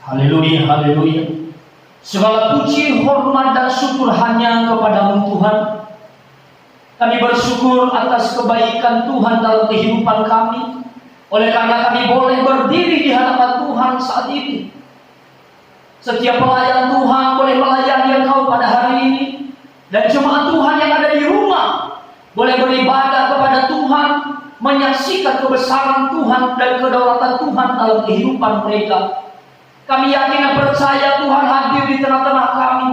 Haleluya, haleluya. Segala puji, hormat dan syukur hanya kepada-Mu Tuhan. Kami bersyukur atas kebaikan Tuhan dalam kehidupan kami. Oleh karena kami boleh berdiri di hadapan Tuhan saat ini. Setiap pelayan Tuhan boleh melayani Engkau pada hari ini. Dan jemaat Tuhan yang ada di rumah boleh beribadah kepada Tuhan, menyaksikan kebesaran Tuhan dan kedaulatan Tuhan dalam kehidupan mereka. Kami yakin dan percaya Tuhan hadir di tengah-tengah kami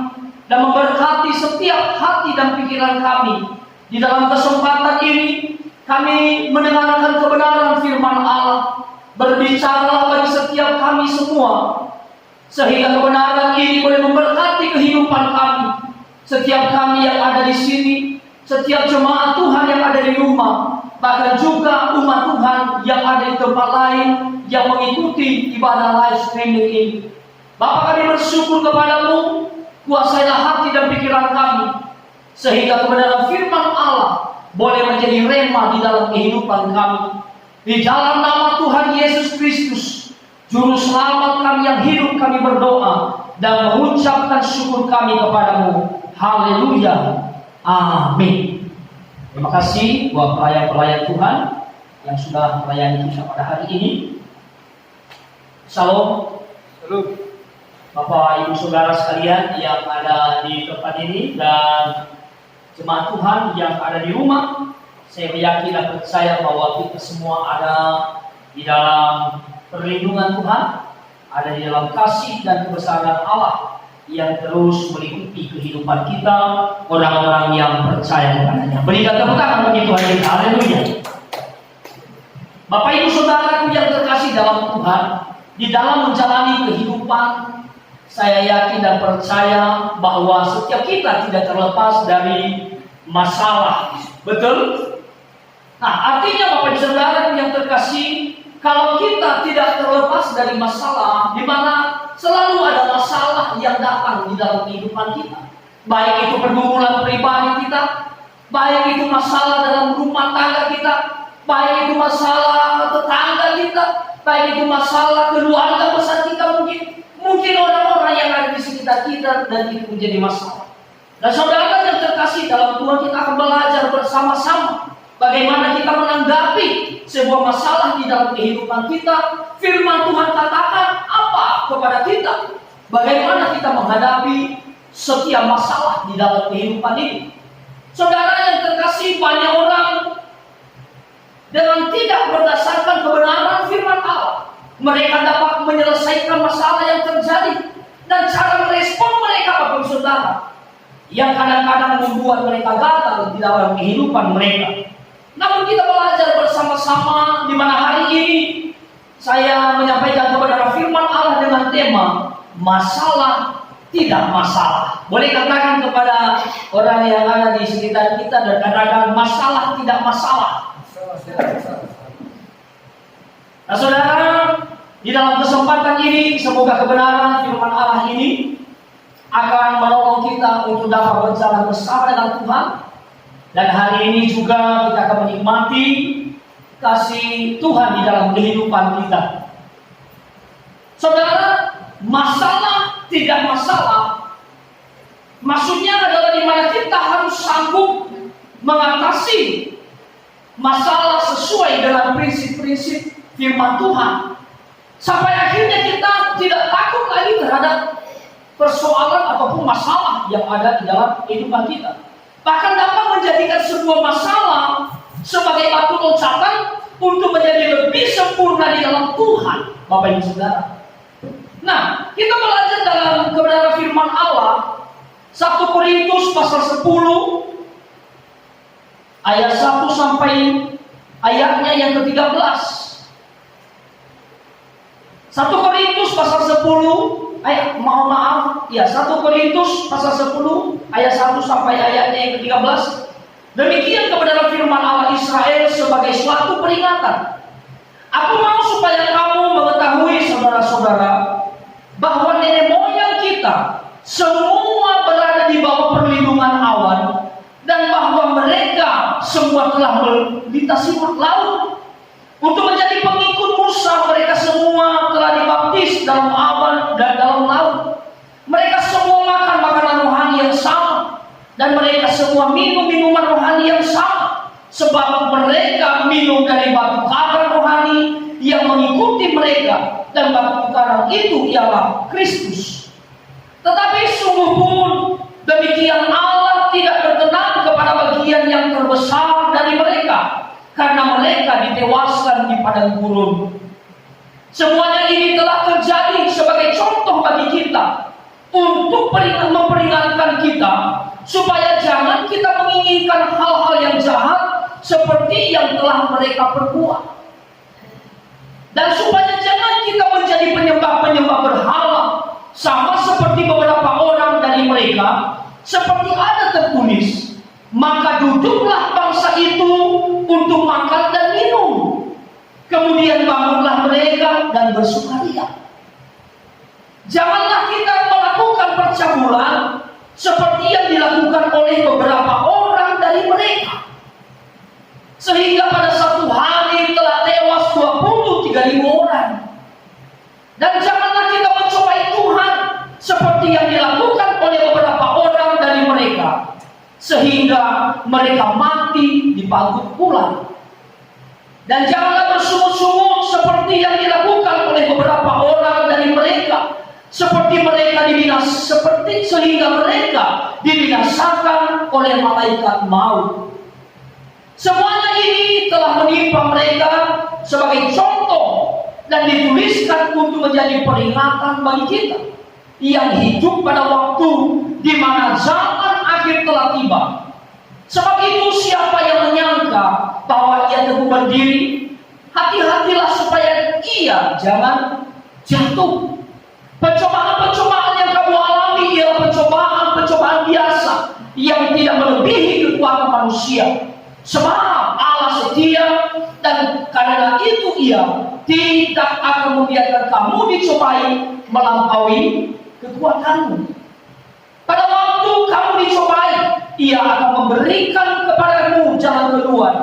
dan memberkati setiap hati dan pikiran kami. Di dalam kesempatan ini kami mendengarkan kebenaran firman Allah. Berbicaralah bagi setiap kami semua, sehingga kebenaran ini boleh memberkati kehidupan kami. Setiap kami yang ada di sini, setiap jemaat Tuhan yang ada di rumah, bahkan juga umat Tuhan yang ada di tempat lain yang mengikuti ibadah live streaming ini. Bapa, kami bersyukur kepada-Mu, kuasailah hati dan pikiran kami, sehingga kebenaran firman Allah boleh menjadi rema di dalam kehidupan kami. Di dalam nama Tuhan Yesus Kristus, Juru Selamat kami yang hidup, kami berdoa dan mengucapkan syukur kami kepada-Mu. Haleluya, amin. Terima kasih buat pelayan-pelayan Tuhan yang sudah melayani kita pada hari ini. Shalom. Shalom. Bapak Ibu Saudara sekalian yang ada di tempat ini dan jemaat Tuhan yang ada di rumah, saya meyakini dan percaya bahwa kita semua ada di dalam perlindungan Tuhan, ada di dalam kasih dan kebesaran Allah yang terus meliputi kehidupan kita, orang-orang yang percaya kepadanya. Berikan tepuk tangan bagi Tuhan kita. Haleluya. Bapak Ibu Saudaraku yang terkasih dalam Tuhan, di dalam menjalani kehidupan, saya yakin dan percaya bahwa setiap kita tidak terlepas dari masalah. Betul? Nah, artinya Bapak Ibu Saudara yang terkasih, kalau kita tidak terlepas dari masalah, di mana selalu ada masalah yang datang di dalam kehidupan kita, baik itu pergumulan pribadi kita, baik itu masalah dalam rumah tangga kita, baik itu masalah tetangga kita, baik itu masalah keluarga besar kita, mungkin orang-orang yang ada di sekitar kita, dan itu menjadi masalah. Dan saudara yang terkasih dalam Tuhan, kita akan belajar bersama-sama bagaimana kita menanggapi sebuah masalah di dalam kehidupan kita. Firman Tuhan katakan apa kepada kita? Bagaimana kita menghadapi setiap masalah di dalam kehidupan ini? Saudara yang terkasih, banyak orang dengan tidak berdasarkan kebenaran firman Allah, mereka dapat menyelesaikan masalah yang terjadi, dan cara merespon mereka, Bapak Saudara, yang kadang-kadang membuat mereka gagal di dalam kehidupan mereka. Namun kita belajar bersama-sama, di mana hari ini saya menyampaikan kebenaran firman Allah dengan tema masalah tidak masalah. Boleh katakan kepada orang yang ada di sekitar kita dan katakan masalah tidak masalah. Nah saudara, di dalam kesempatan ini semoga kebenaran firman Allah ini akan menolong kita untuk dapat berjalan bersama dengan Tuhan. Dan hari ini juga kita akan menikmati kasih Tuhan di dalam kehidupan kita. Saudara, masalah tidak masalah, maksudnya adalah di mana kita harus sanggup mengatasi masalah sesuai dengan prinsip-prinsip firman Tuhan, sampai akhirnya kita tidak takut lagi terhadap persoalan ataupun masalah yang ada di dalam kehidupan kita. Bahkan dapat menjadikan sebuah masalah sebagai batu loncatan untuk menjadi lebih sempurna di dalam Tuhan, Bapak Ibu Saudara. Nah, kita belajar dalam kebenaran firman Allah 1 Korintus pasal 10 ayat 1 sampai ayatnya yang ke-13. 1 Korintus pasal 10 1 Korintus pasal 10 ayat 1 sampai ayatnya yang ke-13. Demikian kebenaran firman Allah Israel sebagai suatu peringatan. Aku mau supaya kamu mengetahui, saudara-saudara, bahwa nenek moyang kita semua berada di bawah perlindungan awan, dan bahwa mereka semua telah melintasi laut. Untuk menjadi pengikut Musa, mereka semua telah dibaptis dalam awan dalam laut. Mereka semua makan makanan rohani yang sama, dan mereka semua minum minuman rohani yang sama, sebab mereka minum dari batu karang rohani yang mengikuti mereka, dan batu karang itu ialah Kristus. Tetapi sungguh pun demikian, Allah tidak berkenan kepada bagian yang terbesar dari mereka, karena mereka ditewaskan di padang gurun. Semuanya ini telah terjadi sebagai contoh bagi kita, untuk memperingatkan kita supaya jangan kita menginginkan hal-hal yang jahat seperti yang telah mereka perbuat, dan supaya jangan kita menjadi penyembah-penyembah berhala sama seperti beberapa orang dari mereka. Seperti ada tertulis, maka duduklah bangsa itu untuk makan dan minum, kemudian bangunlah mereka dan bersukaria. Janganlah kita melakukan percabulan seperti yang dilakukan oleh beberapa orang dari mereka, sehingga pada satu hari telah tewas 23.000 orang. Dan janganlah kita mencobai Tuhan seperti yang dilakukan oleh beberapa orang dari mereka, sehingga mereka mati dipanggut pula. Dan janganlah bersungut-sungut seperti yang dilakukan oleh beberapa orang dari mereka, sehingga mereka dibinasakan oleh malaikat maut. Semuanya ini telah menimpa mereka sebagai contoh dan dituliskan untuk menjadi peringatan bagi kita yang hidup pada waktu di mana zaman akhir telah tiba. Sebab itu siapa yang menyangka bahwa ia teguh berdiri, hati-hatilah supaya ia jangan jatuh. Pencobaan-pencobaan yang kamu alami ialah pencobaan-pencobaan biasa yang tidak melebihi kekuatan manusia. Sebab Allah setia, dan karena itu Ia tidak akan membiarkan kamu dicobai melampaui kekuatanmu. Pada waktu kamu dicobai, Ia akan memberikan kepadamu jalan keluar,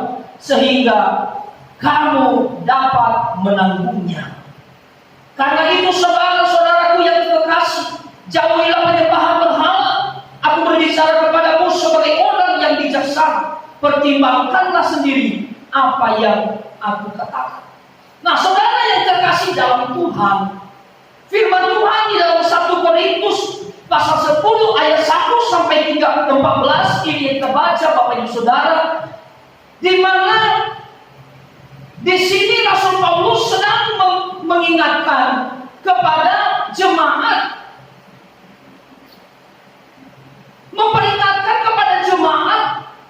sehingga kamu dapat menanggungnya. Karena itu saudara-saudaraku yang terkasih, jauhilah penyembahan berhala. Aku berbicara kepadamu sebagai orang yang bijaksana. Pertimbangkanlah sendiri apa yang aku katakan. Nah, saudara yang terkasih dalam Tuhan, firman Tuhan di dalam 1 Korintus pasal 10 ayat 1 sampai 14 ini kita baca Bapak Ibu Saudara, di mana di sini Rasul Paulus sedang mengingatkan kepada jemaat, memperingatkan kepada jemaat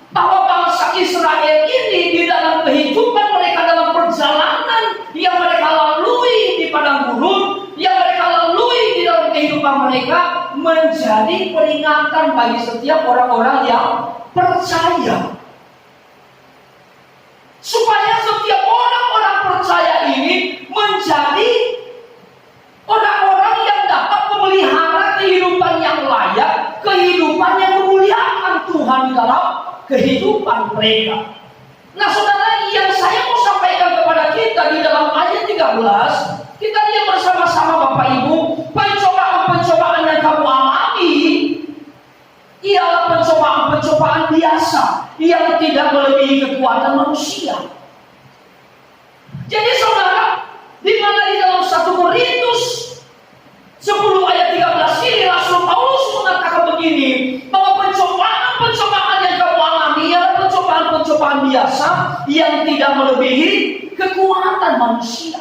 bahwa bangsa Israel ini di dalam kehidupan mereka, dalam perjalanan yang mereka lalui di padang gurun, yang mereka lalui di dalam kehidupan mereka, menjadi peringatan bagi setiap orang-orang yang percaya, supaya setiap orang-orang percaya ini menjadi orang-orang yang dapat memelihara kehidupan yang layak, kehidupan yang memuliakan Tuhan di dalam kehidupan mereka. Nah, saudara, yang saya mau sampaikan kepada kita di dalam ayat 13, kita lihat bersama-sama Bapak Ibu, pencobaan-pencobaan yang kamu alami ialah pencobaan-pencobaan biasa yang tidak melebihi kekuatan manusia. Jadi saudara, di mana di dalam 1 Korintus 10 ayat 13 ini Rasul Paulus mengatakan begini, bahwa pencobaan-pencobaan yang kamu alami ialah pencobaan-pencobaan biasa yang tidak melebihi kekuatan manusia.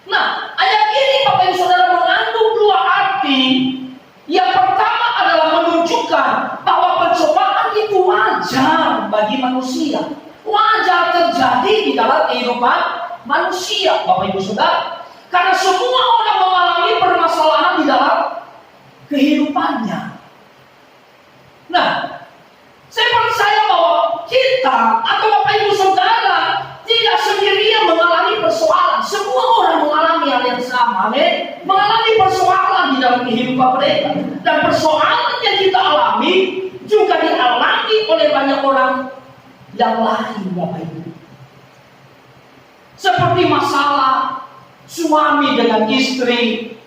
Nah, ayat ini Bapak Ibu Saudara mengandung dua arti. Yang pertama adalah menunjukkan bahwa pencobaan itu wajar bagi manusia, wajar terjadi di dalam kehidupan manusia, Bapak Ibu Saudara, karena semua orang mengalami permasalahan di dalam kehidupannya. Nah, saya percaya bahwa kita atau Bapak Ibu Saudara tidak sendirian mengalami persoalan. Semua orang mengalami hal yang sama, mengalami persoalan di dalam kehidupan mereka. Dan persoalan yang kita alami juga dialami oleh banyak orang yang lain, Bapak Ibu. Seperti masalah suami dengan istri,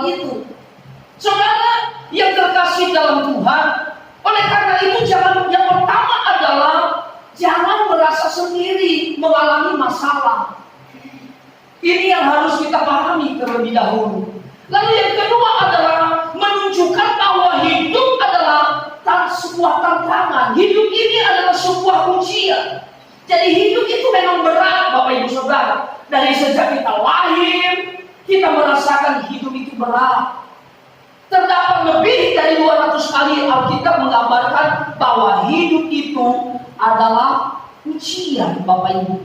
itu. Saudara yang terkasih dalam Tuhan, oleh karena itu yang pertama adalah jangan merasa sendiri mengalami masalah. Ini yang harus kita pahami terlebih dahulu. Lalu yang kedua adalah menunjukkan bahwa hidup adalah sebuah tantangan. Hidup ini adalah sebuah ujian. Jadi hidup itu memang berat, Bapak Ibu Saudara. Dari sejak kita lahir, kita merasakan hidup itu berat. Terdapat lebih dari 200 kali Alkitab menggambarkan bahwa hidup itu adalah ujian, Bapak Ibu.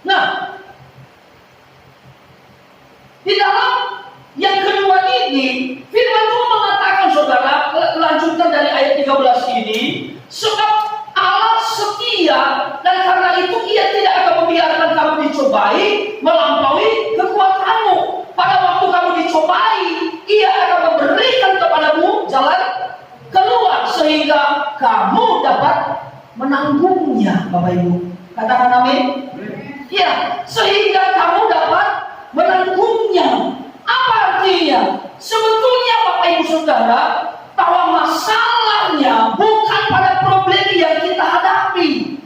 Nah, di dalam yang kedua ini, firman Tuhan mengatakan, saudara, lanjutkan dari ayat 13 ini, sebab Allah setia dan karena itu Ia tidak akan membiarkan kamu dicobai melampaui kekuatanmu. Pada waktu kamu dicobai, Ia akan memberikan kepadamu jalan keluar sehingga kamu dapat menanggungnya, Bapak Ibu. Katakan amin. Ya, sehingga kamu dapat menanggungnya. Apa artinya? Sebetulnya Bapak Ibu Saudara, bahwa masalahnya bukan pada problem yang kita hadapi,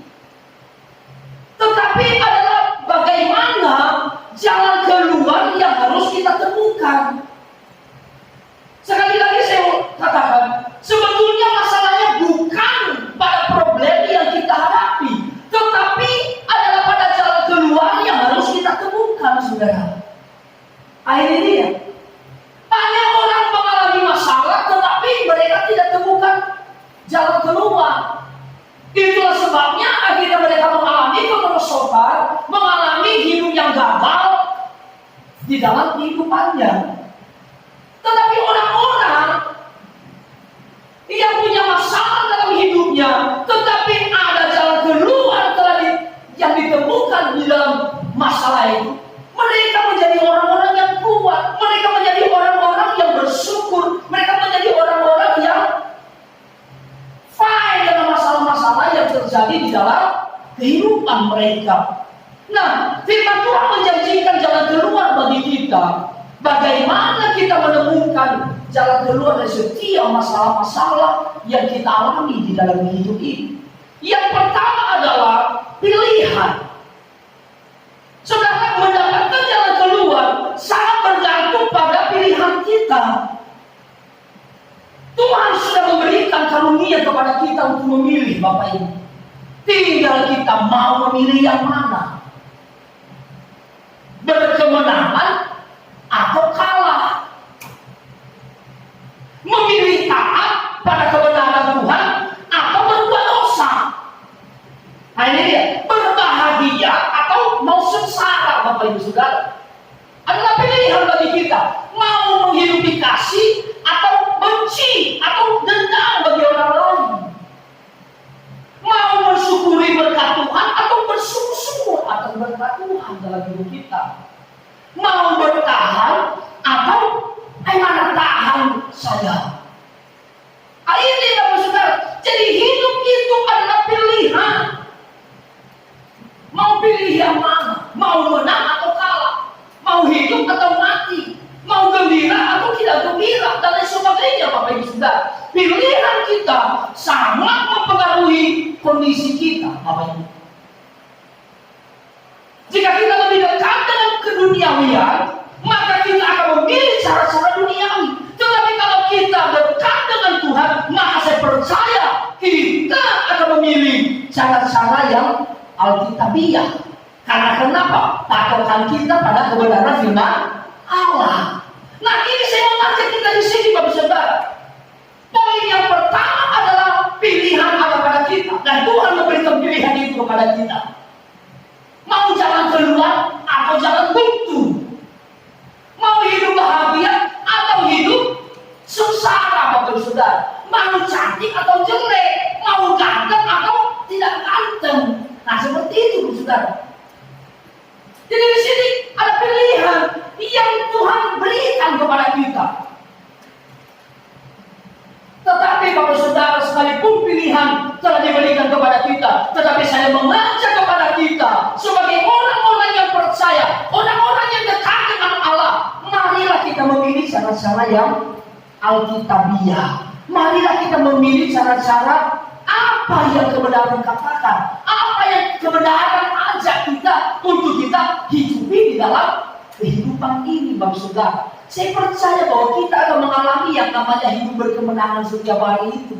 tetapi adalah bagaimana jalan keluar yang harus kita temukan. Sekali lagi saya katakan, sebetulnya masalahnya bukan pada problem yang kita hadapi, tetapi adalah pada jalan keluar yang harus kita temukan, saudara. Akhirnya dia, banyak orang mengalami masalah, tetapi mereka tidak temukan jalan keluar. Itulah sebabnya akhirnya mereka mengalami kemerosotan, mengalami hidup yang gagal di dalam kehidupannya. Tetapi orang-orang yang punya masalah dalam hidupnya, tetapi ada jalan keluar yang ditemukan di dalam masalah itu, mereka menjadi orang-orang yang kuat, mereka menjadi orang-orang yang bersyukur, mereka menjadi orang-orang yang fine dengan masalah-masalah yang terjadi di dalam kehidupan mereka. Nah, firman Tuhan menjanjikan jalan keluar bagi kita. Bagaimana kita menemukan jalan keluar dari setiap masalah-masalah yang kita alami di dalam hidup ini? Yang pertama adalah pilihan. Saudara, mendapatkan jalan keluar sangat bergantung pada pilihan kita. Tuhan sudah memberikan karunia kepada kita untuk memilih, Bapak Ibu. Tinggal kita mau memilih yang mana. Berkemenangan atau kalah. Memilih taat pada kebenaran Tuhan atau berbuat dosa. Nah ini dia, berbahagia atau mau sengsara, Bapak Ibu Saudara. Adalah pilihan bagi kita. Mau menghidupi kasih atau benci atau dendam bagi orang lain. Mau mensyukuri berkat Tuhan atau bersyukur atas berkat Tuhan dalam hidup kita. Mau bertahan atau mana tahan saja. Ini Bapak Saudara. Jadi hidup itu adalah pilihan. Mau pilih yang mana? Mau menang atau kalah? Mau hidup atau mati? Mau gembira atau tidak gembira? Dan lain sebagainya, Bapak Ibu Saudara. Pilihan kita sangat mempengaruhi kondisi kita, Bapak Ibu. Jika kita lebih dekat dengan keduniawian, maka kita akan memilih cara-cara duniawi. Tetapi kalau kita dekat dengan Tuhan, maka saya percaya kita akan memilih cara-cara yang alkitabiah. Karena kenapa? Patokan kita pada kebenaran firman Allah. Nah, ini saya mau ngajak kita di sini, Bapak Saudara. Poin yang pertama adalah pilihan ada pada kita, dan Tuhan memberikan pilihan itu kepada kita. Mau jalan keluar atau jalan buntu? Mau hidup bahagia atau hidup sengsara, Bapak Saudara? Mau cantik atau jelek? Mau ganteng atau tidak ganteng? Nah, seperti itu, Saudara. Jadi di sini ada pilihan yang Tuhan berikan kepada kita. Tetapi Bapak Saudara, sekalipun pilihan telah diberikan kepada kita, tetapi saya mengajak kepada kita sebagai orang-orang yang percaya, orang-orang yang dekat dengan Allah, marilah kita memilih cara-cara yang alkitabiah. Marilah kita memilih cara-cara apa yang kebenaran katakan, apa yang kebenaran ajak kita untuk kita hidupi di dalam kehidupan ini, Bapak Saudara. Saya percaya bahwa kita akan mengalami yang namanya hidup berkemenangan setiap hari itu.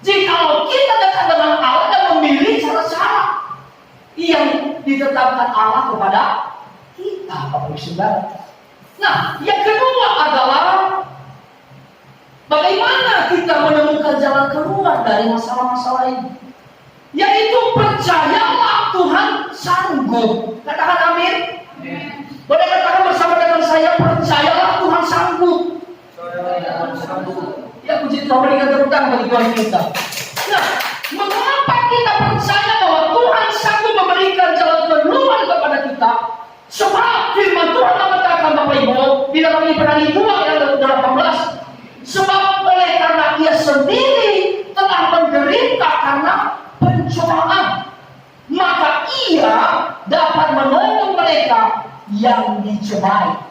Jikalau kita dekat dengan Allah dan memilih cara-cara yang ditetapkan Allah kepada kita, Bapak Saudara. Nah, yang kedua adalah bagaimana kita menemukan jalan keluar dari masalah-masalah ini. Yaitu percayalah Tuhan sanggup. Katakan amin. Boleh katakan bersama dengan saya, percayalah Tuhan sanggup. Ya, puji Tuhan, berikan tepuk tangan bagi Tuhan kita. Nah, mengapa kita percaya bahwa Tuhan sanggup memberikan jalan keluar kepada kita? Sebab firman Tuhan mengatakan, Bapak Ibu, di dalam Ibrani 2 ayat 18, sebab oleh karena ia sendiri telah menderita karena pencobaan, maka ia dapat menolong mereka yang dicobai.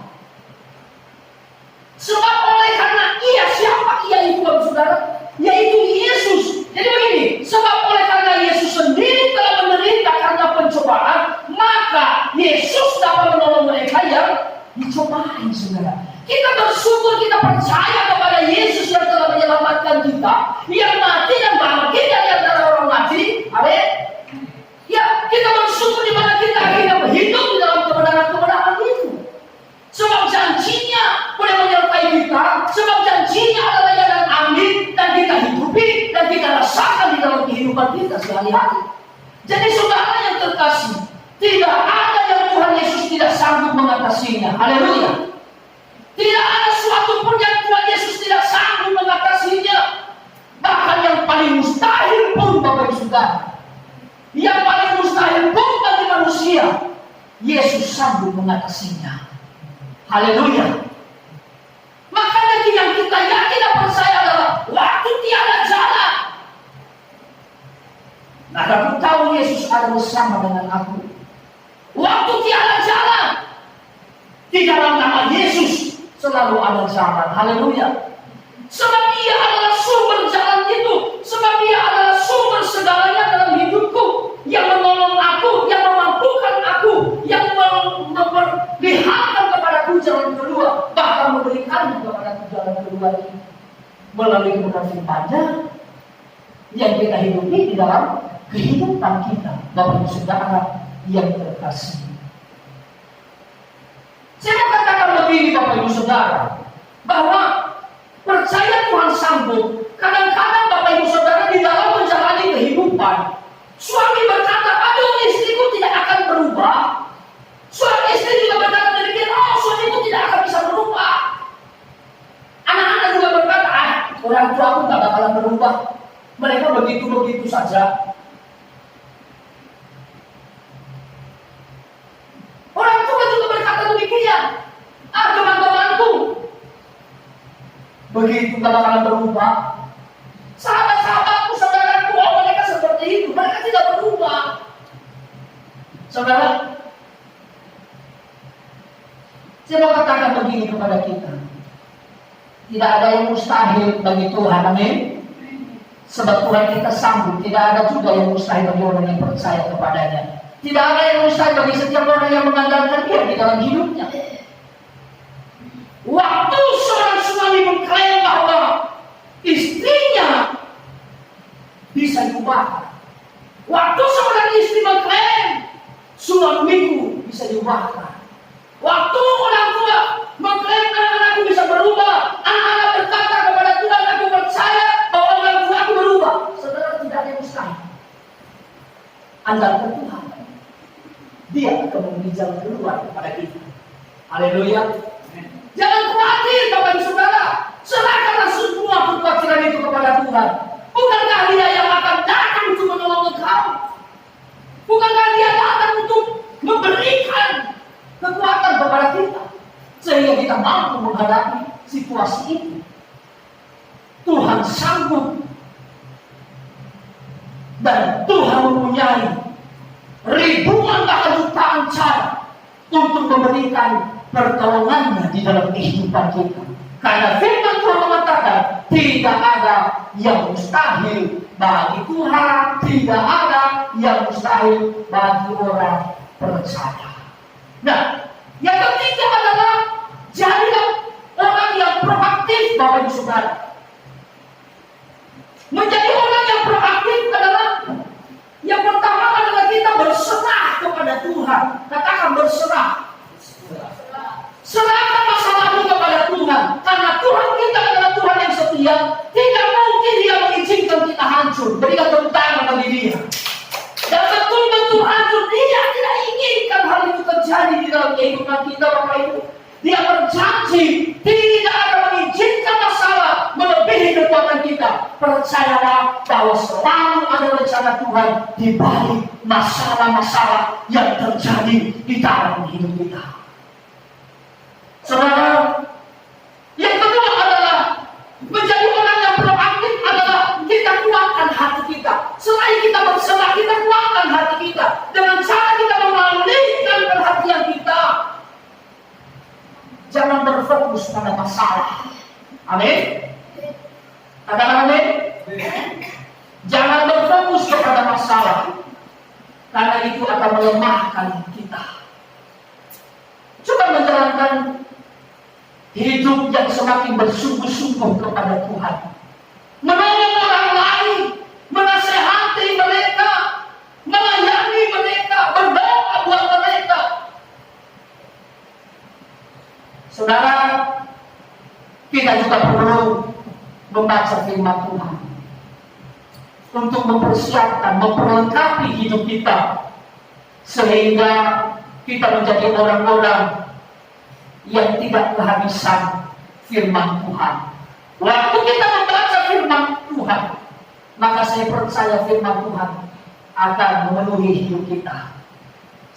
Sebab oleh karena ia, siapa ia itu, Saudara? Yaitu Yesus. Jadi begini, sebab oleh karena Yesus sendiri telah menderita karena pencobaan, maka Yesus dapat menolong mereka yang dicobai, Saudara. Kita bersyukur, kita percaya kepada Yesus yang telah menyelamatkan kita, yang mati dan bangkit dari antara orang mati. Amin. Ya, kita bersyukur di mana kita akhirnya hidup di dalam kebenaran-kebenaran itu. Sebab janjinya boleh menyertai kita, sebab janjinya adalah ya dan amin, dan kita hidupi dan kita rasakan di dalam kehidupan kita sehari-hari. Jadi saudara yang terkasih, tidak ada yang Tuhan Yesus tidak sanggup mengatasinya. Haleluya. Tidak ada suatu pun yang Tuhan Yesus tidak sanggup mengatasinya. Bahkan yang paling mustahil pun, Bapak Ibu Saudara, yang paling mustahil pun bagi manusia, Yesus sanggup mengatasinya. Haleluya. Makanya yang kita yakin dan percaya adalah waktu tiada jalan. Nah, aku tahu Yesus ada bersama dengan aku. Waktu tiada jalan, di dalam nama Yesus selalu ada jalan. Haleluya. Sebab Dia adalah sumber jalan itu. Sebab Dia adalah sumber segalanya dalam hidupku, yang menolong aku, yang memampukan aku, yang memperlihatkan kepadaku jalan keluar, bahkan memberikan kepadaku jalan keluar ini melalui kebenaran firman-Nya yang kita hidupi di dalam kehidupan kita, Bapak Ibu Saudara yang terkasih. Saya mau katakan begini, Bapak Ibu Saudara, bahwa percaya Tuhan sanggup. Kadang-kadang Bapak Ibu Saudara di dalam menjalani kehidupan, suami berkata, aduh istriku tidak akan berubah. Suami istri juga berkata demikian, oh suamiku tidak akan bisa berubah. Anak-anak juga berkata, orang tua aku tidak bakalan berubah. Mereka begitu-begitu saja. Orang tua juga berkata demikian. Teman-temanku begitu tidak bakalan berubah. Sahabat-sahabatku, saudaraku, mereka seperti itu. Mereka tidak berubah. Saudara, saya mau katakan begini kepada kita. Tidak ada yang mustahil bagi Tuhan, amin. Sebab Tuhan kita sanggup. Tidak ada juga yang mustahil bagi orang yang percaya kepadanya. Tidak ada yang mustahil bagi setiap orang yang mengandalkan Dia di dalam hidupnya. Waktu seorang suami mengklaim bahwa istrinya bisa diubahkan, waktu seorang istri mengklaim suamiku bisa diubahkan, waktu orang tua mengklaim anak-anakku bisa berubah, anak-anak berkata kepada Tuhan, aku percaya bahwa orang tua aku berubah. Saudara, tidak ada yang mustahil. Andalkan Tuhan, Dia akan memberi jalan keluar kepada kita. Haleluya. Jangan khawatir, Bapak Ibu Saudara. Serahkanlah semua kekhawatiran itu kepada Tuhan. Bukankah Dia yang akan datang untuk menolong engkau? Bukankah Dia datang untuk memberikan kekuatan kepada kita sehingga kita mampu menghadapi situasi itu? Tuhan sanggup, dan Tuhan mempunyai ribuan bahkan jutaan cara untuk memberikan pertolongannya di dalam kehidupan kita. Karena firman Tuhan mengatakan tidak ada yang mustahil bagi Tuhan, tidak ada yang mustahil bagi orang percaya. Nah, yang ketiga adalah jadilah orang yang proaktif, Bapak Ibu Saudara. Menjadi orang yang proaktif adalah yang pertama adalah kita berserah kepada Tuhan. Katakan berserah. Serahkan masalahmu kepada Tuhan. Karena Tuhan kita adalah Tuhan yang setia. Tidak mungkin Dia mengizinkan kita hancur. Berikan tepuk tangan bagi Dia. Dan betul-betul hancur. Dia tidak inginkan hal itu terjadi di dalam kehidupan kita, Bapak Ibu. Dia berjanji tidak akan mengizinkan masalah melebihi kekuatan kita. Percayalah bahwa selalu ada rencana Tuhan di balik masalah-masalah yang terjadi di dalam hidup kita. Saudara, yang kedua adalah menjadi orang yang proaktif adalah kita kuatkan hati kita. Selain kita berserah, kita kuatkan hati kita dengan cara kita mengalihkan perhatian kita. Jangan berfokus pada masalah. Amin. Katakan amin. Jangan berfokus kepada masalah, karena itu akan melemahkan kita. Coba menjalankan hidup yang semakin bersungguh-sungguh kepada Tuhan, menolong orang lain, menasehati mereka, melayani mereka, berdoa buat mereka. Saudara, kita juga perlu membaca firman Tuhan untuk mempersiapkan, memperlengkapi hidup kita, sehingga kita menjadi orang-orang yang tidak kehabisan firman Tuhan. Waktu kita membaca firman Tuhan, maka saya percaya firman Tuhan akan memenuhi hidup kita,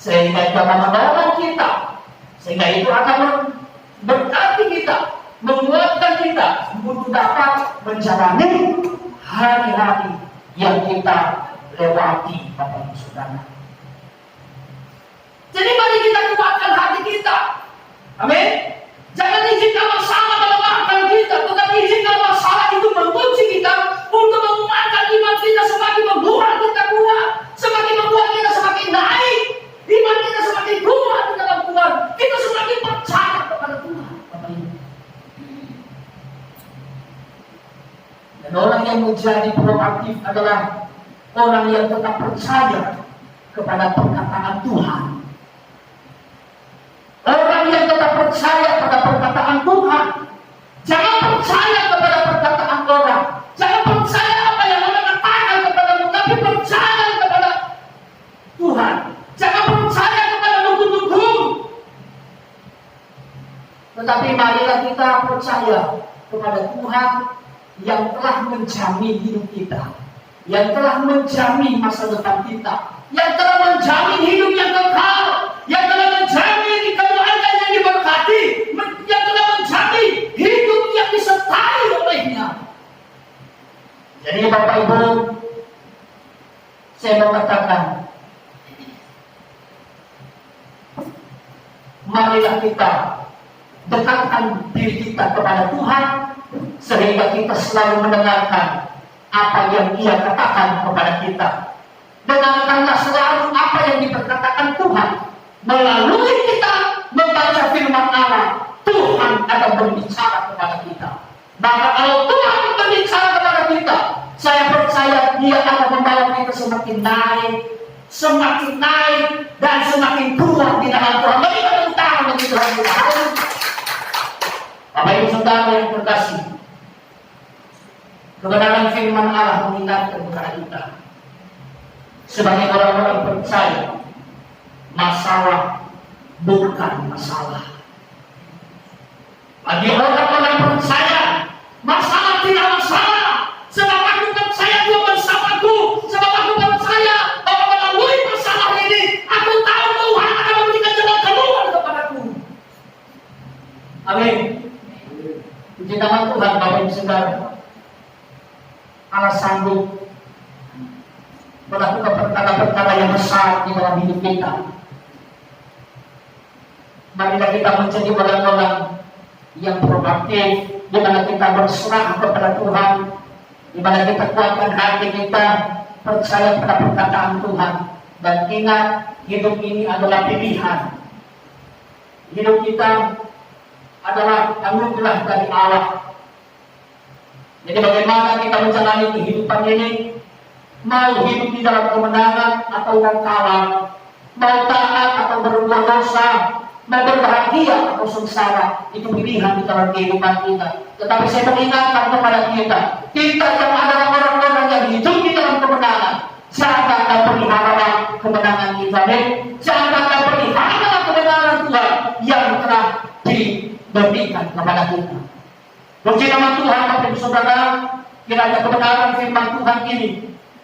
sehingga itu akan menolong kita, sehingga itu akan berkati kita, menguatkan kita untuk dapat menjalani hari-hari yang kita lewati, Bapak Ibu Saudara. Jadi mari kita kuatkan hati kita. Amin. Jangan izinkan masalah melemahkan kita, tetapi izinkan masalah itu menguji kita untuk menguatkan iman kita, semakin membuat kita kuat, semakin membuat kita semakin naik, iman kita semakin kuat di dalam Tuhan, kita semakin percaya kepada Tuhan. Bapak Ibu. Dan orang yang menjadi proaktif adalah orang yang tetap percaya kepada perkataan Tuhan. Orang yang tetap percaya pada perkataan Tuhan. Jangan percaya kepada perkataan orang. Jangan percaya apa yang orang katakan kepadamu, tapi percaya kepada Tuhan. Jangan percaya kepada dukun-dukun. Tetapi marilah kita percaya kepada Tuhan yang telah menjamin hidup kita, yang telah menjamin masa depan kita, yang telah menjamin hidup yang kekal, yang telah menjamin keluarga yang diberkati, yang telah menjamin hidup yang disertai olehnya. Jadi Bapak Ibu, saya mau katakan, marilah kita dekatkan diri kita kepada Tuhan, sehingga kita selalu mendengarkan apa yang Dia katakan kepada kita. Dengarkanlah selalu apa yang diperkatakan Tuhan. Melalui kita membaca firman Allah, Tuhan akan berbicara kepada kita. Maka kalau Tuhan berbicara kepada kita, saya percaya Dia akan membawa kita semakin naik dan semakin kuat di dalam Tuhan. Bagi kita tangan bagi Tuhan. Bapak Ibu Saudara yang terkasih, kebenaran firman Allah mengingatkan kepada kita sebagai orang-orang percaya, masalah bukan masalah. Bagi orang-orang percaya, masalah tidak masalah. Sebab aku percaya Tuhan bersamaku. Sebab aku percaya bahwa melalui masalah ini, aku tahu Tuhan akan memberikan jalan keluar kepadaku. Amin. Puji nama Tuhan, Bapak Ibu Saudara. Allah sanggup melakukan perkara-perkara yang besar di dalam hidup kita. marilah kita menjadi orang-orang yang proaktif, di mana kita berserah kepada Tuhan, di mana kita kuatkan hati kita, percaya pada perkataan Tuhan, dan ingat hidup ini adalah pilihan. Hidup kita adalah anugerah dari Allah. Jadi bagaimana kita menjalani kehidupan ini, mau hidup di dalam kemenangan atau yang kalah, mau taat atau berbuat dosa, mau berbahagia atau sengsara, itu pilihan di dalam kehidupan kita. Tetapi saya mengingatkan kepada kita yang adalah orang-orang yang hidup di dalam kemenangan, jangan pelihara kemenangan kita, jangan pelihara kemenangan Tuhan yang telah diberikan kepada kita. Puji nama Tuhan, Bapak Ibu Saudara, kiranya kebenaran firman Tuhan ini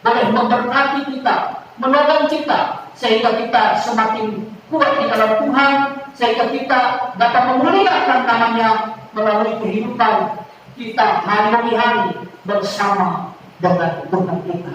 boleh memberkati kita, menolong kita, sehingga kita semakin kuat di dalam Tuhan, sehingga kita dapat memuliakan namanya melalui kehidupan kita hari-hari bersama dengan Tuhan kita.